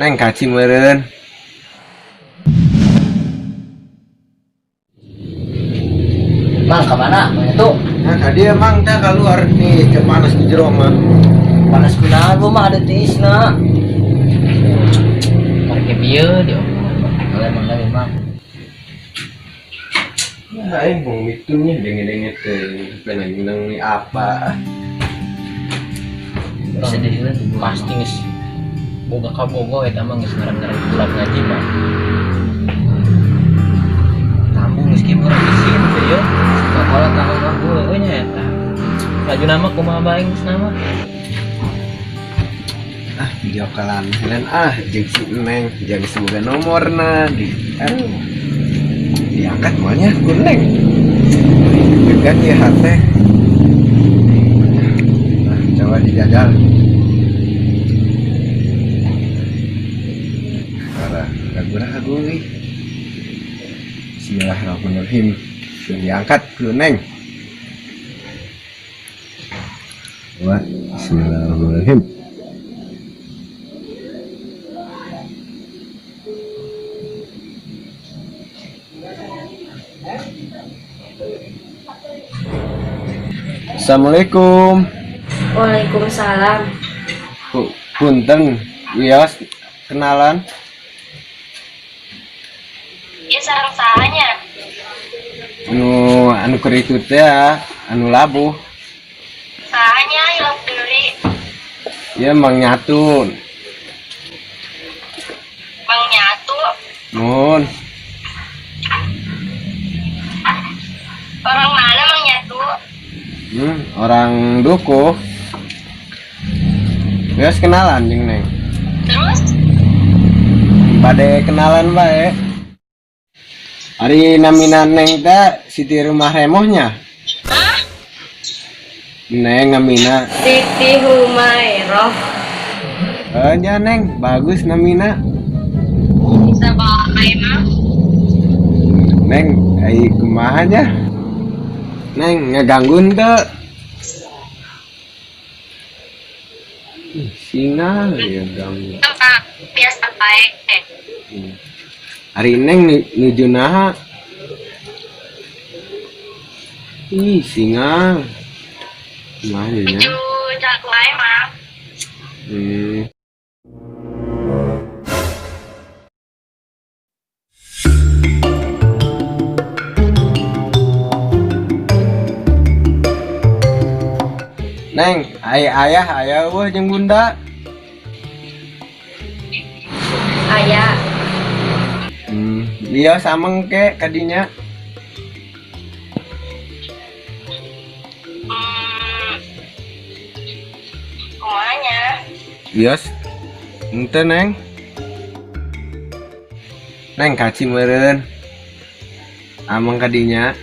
Neng kaci meureun. Mang kemana? Mana tuh? Nah, ka dieu mang teh keluar nih, teu panas di jero mah. Panas kunaon lu mah ada tiisna. Parke bieu dia. Oleh mang lagi mang. Nah, mau mitunya denge-denge teh penang nih apa. Bisa dilihat pasti geus boga kabogo eta mah geus ngaran-ngaran bulan ngaji mah. Tambung geus kieu urang isin teh ya. Sakola tahu mah heueuh nya eta. Laju nama kumaha bae geus nama. Video kalan dan jeung si Neng jeung semoga nomorna diangkat maunya ku Neng. Degan ya hate. Nah, coba dijajal. Ragu-ragu nih. Bismillahirrahmanirrahim. Diangkat ku Neng. Bismillahirrahmanirrahim. Assalamualaikum. Waalaikumsalam. Punten, wios kenalan. Ya sareng sahanya. Anu keur itu teh anu labuh. Sahanya ilang deuri. Ya Mang Nyatun. Mang Nyatu. Nuhun. Orang mana Mang Nyatu? Orang dukuh. Wios kenalan jeung Neng. Terus? Bade kenalan bae. Ari namina Neng teh Siti Rumah Remohnya. Hah? Neng namina. Siti Humairah. Ya Neng, bagus namina. Bisa bae mah. Neng, ai kumaha nya? Neng ngaganggun teu? Singa ya ganggu. Biasa baik. Hari Neng nuju naha? Singa. Kumaha nya? Ju jago ae mah. Neng, ayah eueuh jeung bunda. Aya. Dia sameng ke kadinya. Kumanya? Bios. Henteu Neng. Neng kaci meureun. Ameng kadinya.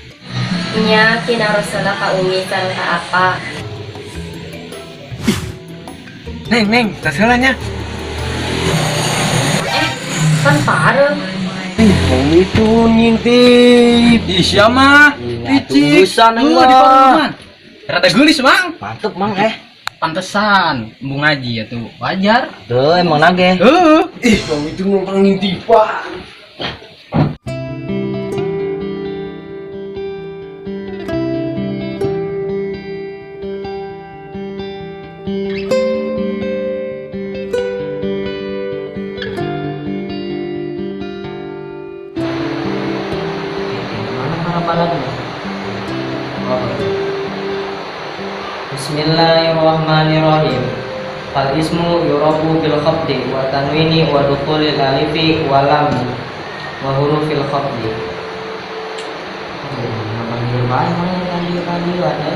Nya kina Rasulullah ka umi sareng ka apa? Neng, tas heula nya. Kan parem. Mau itu ngintip. Ih siapa? Licik. Tunggusan Di mah. pademan. Rada geulis mang. Mantep mang Pantesan embung ngaji ya tuh wajar. Tuh emang nage. Mau itu numpang ngintipan. Bismillahirrahmanirrahim. Al ismu yurabu bil khabdi wa tanwini wa dukhulil alifi wa lam wa hurufil khabdi. Panggil bae mah tadi ada.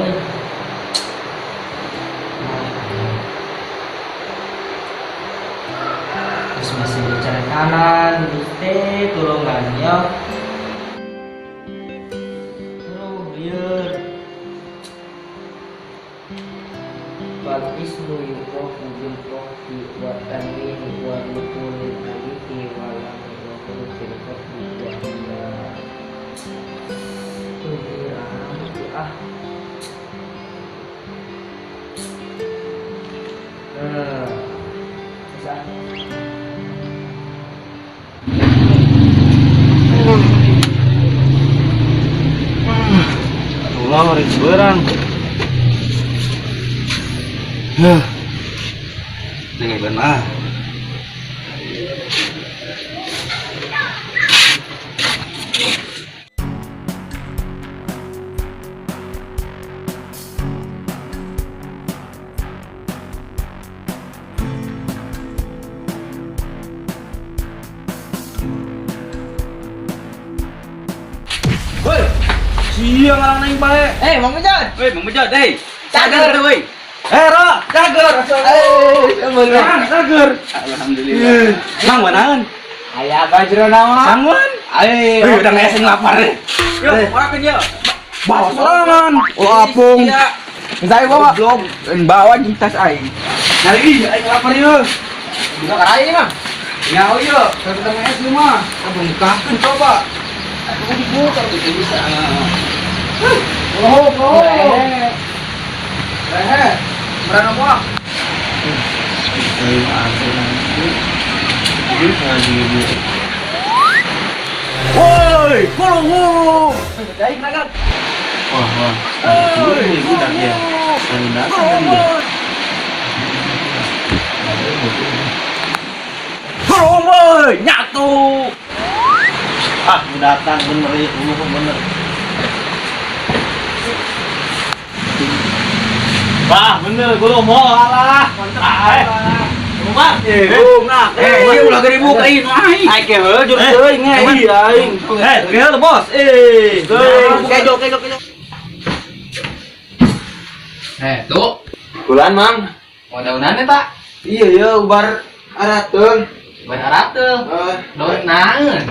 Terus masih bicara kanan, gusti turungan ya. Wal ismu yuqafu bil qafdi wa tanwini wa dukhulil alifi wa lam wa hurufil khabdi wa illa. seberang. Dengan benar. Woi, siang orang naik balik. Mang Bejan. Woi, Mang Bejan, hei. Cager. Cager, woi. Ro, cager. Cager. Alhamdulillah. Mang manaan? Aya bajro naon? Sangwan. Udah ngeseng lapar. Yuk, makan yuk. Bawa sorangan. Oh, apung. Saya bawa blog dan bawa tas aing. Nyari aing lapar yuk. Buka karai Mang. Ya, yuk. Kita nges mah. Abang bukakan coba. Aku dibuka gitu bisa. Oh. Berapa muak? Woi, gulung. Baik nagat. Wah. Ini kita dia. Gulung boy, nyatu. Datang bener ya, bener. Wah, bener, gue mau alah. Umar, dia ulah gede bukain, aing ke heuh teuing ngai aing. Ke heuh bos. Kejo. Tuh. Bulan mang. Daun-daunan tak? Iya ubar arateun. Berharap tuh. Daun naon?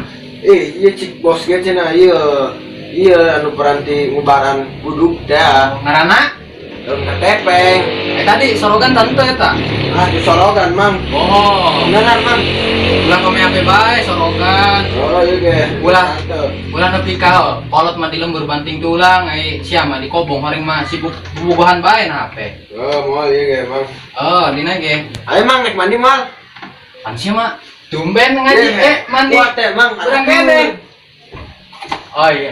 Iya cik bos ge cenah iya anu peranti ngubaran buduk teh. Ngaranna? KTP. Tadi sorogan tante eta. Di Sorogan mang. Oh. Beneran mang. Ulah kome ape bae sorogan. Oh iya ge. Ulah nepi ka kolot mah di lembur banting tulang sia mah di kobong haring mah sibuk bubuhan bae na hape. Oh moal iya ge mang. Oh, dina ge. Ayo mang naik mandi mal. Pan sia mah tumben ngaji mandi. Kuat teh mang. Urang gede. Ai.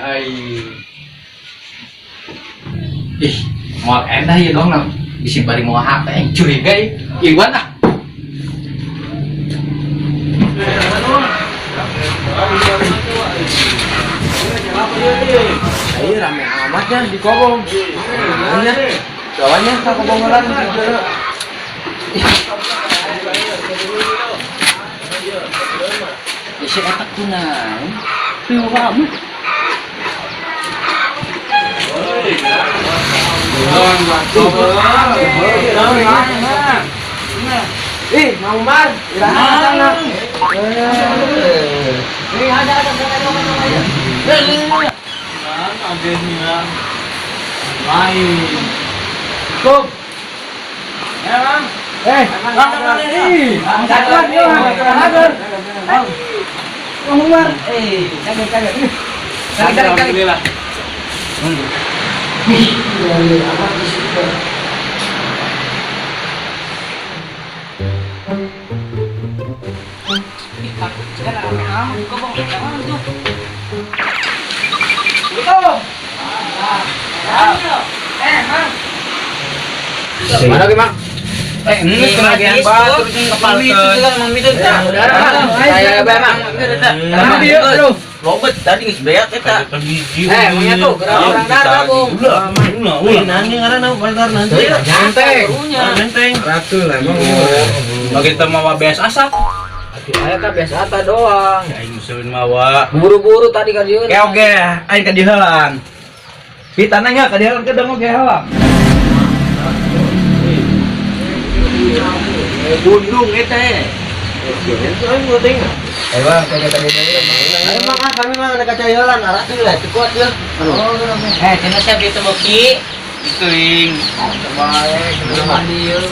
Ih, moal endah ya dong nam. Bisi bari mau HP yang curiga Iwan ah. Ayo rame amat ya di kobong. Kawannya tak kobongan juga. Isi otak tunai. Piu kamu. Mau mas, ada. Mana ge, Mang? Ini kebagian batu ini kepala itu kan Mang Midun. Saya bae, Mang. Mang Midun. Lobet tadi geus beak eta. Mangnya tuh orang darah, Bung. Ulah. Nanti ngaranna patar nanti. Ganteng. Ratu lah emang. Bagi teu mawa beas asap. Aya teh biasa ata doang. Aing musuhin mawa. Buru-buru tadi ka dieu. Oke, aing ka dihelan. Kita nanya ka dihelan ke demo ge heula. Bundung eta. Emang kami mah ada kaca jalan arah tuh lah kuat ya. Cenah sia bieu teu beuki. Teuing. Baik, mandi yeuh.